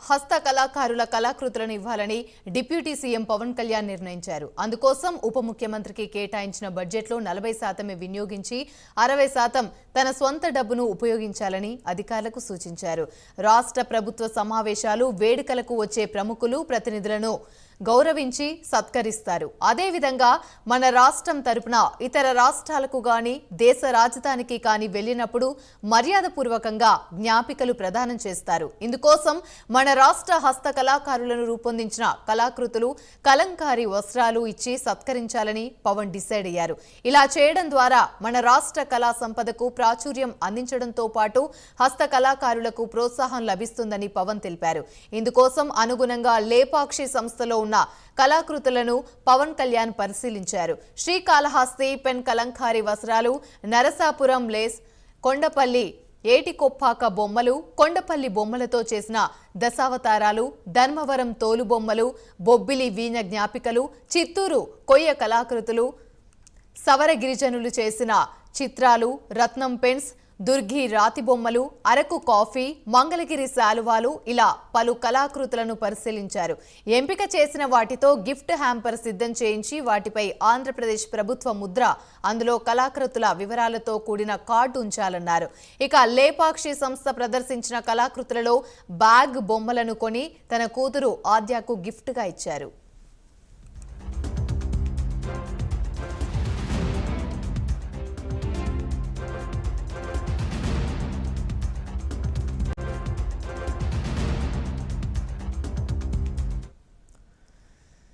హస్త కళాకారుల కళాకృతులను ఇవ్వాలని డిప్యూటీ సీఎం పవన్ కళ్యాణ్ నిర్ణయించారు. అందుకోసం ఉప ముఖ్యమంత్రికి కేటాయించిన బడ్జెట్లో 40% వినియోగించి 60% తన స్వంత డబ్బును ఉపయోగించాలని అధికారులకు సూచించారు. రాష్ట్ర ప్రభుత్వ సమావేశాలు, వేడుకలకు వచ్చే ప్రముఖులు, ప్రతినిధులను గౌరవించి సత్కరిస్తారు. అదేవిధంగా మన రాష్ట్రం తరపున ఇతర రాష్ట్రాలకు గాని దేశ రాజధానికి కాని వెళ్లినప్పుడు మర్యాదపూర్వకంగా జ్ఞాపికలు ప్రదానం చేస్తారు. ఇందుకోసం మన రాష్ట్ర హస్త కళాకారులను రూపొందించిన కళాకృతులు, కలంకారీ వస్త్రాలు ఇచ్చి సత్కరించాలని పవన్ డిసైడ్ అయ్యారు. ఇలా చేయడం ద్వారా మన రాష్ట్ర కళా సంపదకు ప్రాచుర్యం అందించడంతో పాటు హస్త కళాకారులకు ప్రోత్సాహం లభిస్తుందని పవన్ తెలిపారు. ఇందుకోసం అనుగుణంగా లేపాక్షి సంస్థలో ఉన్న కళాకృతులను పవన్ కళ్యాణ్ పరిశీలించారు. శ్రీకాళహస్తి పెన్ కలంకారీ వస్త్రాలు, నరసాపురం లేస్, కొండపల్లి ఏటికొప్పాక బొమ్మలు, కొండపల్లి బొమ్మలతో చేసిన దశావతారాలు, ధర్మవరం తోలు బొమ్మలు, బొబ్బిలి వీణ జ్ఞాపికలు, చిత్తూరు కొయ్య కళాకృతులు, సవర గిరిజనులు చేసిన చిత్రాలు, రత్నం పెన్స్, దుర్గి రాతి బొమ్మలు, అరకు కాఫీ, మంగళగిరి శాలువాలు ఇలా పలు కళాకృతులను పరిశీలించారు. ఎంపిక చేసిన వాటితో గిఫ్ట్ హ్యాంపర్ సిద్ధం చేయించి వాటిపై ఆంధ్రప్రదేశ్ ప్రభుత్వ ముద్ర, అందులో కళాకృతుల వివరాలతో కూడిన కార్డు ఉంచాలన్నారు. ఇక లేపాక్షి సంస్థ ప్రదర్శించిన కళాకృతులలో బ్యాగ్ బొమ్మలను కొని తన కూతురు ఆద్యకు గిఫ్ట్గా ఇచ్చారు.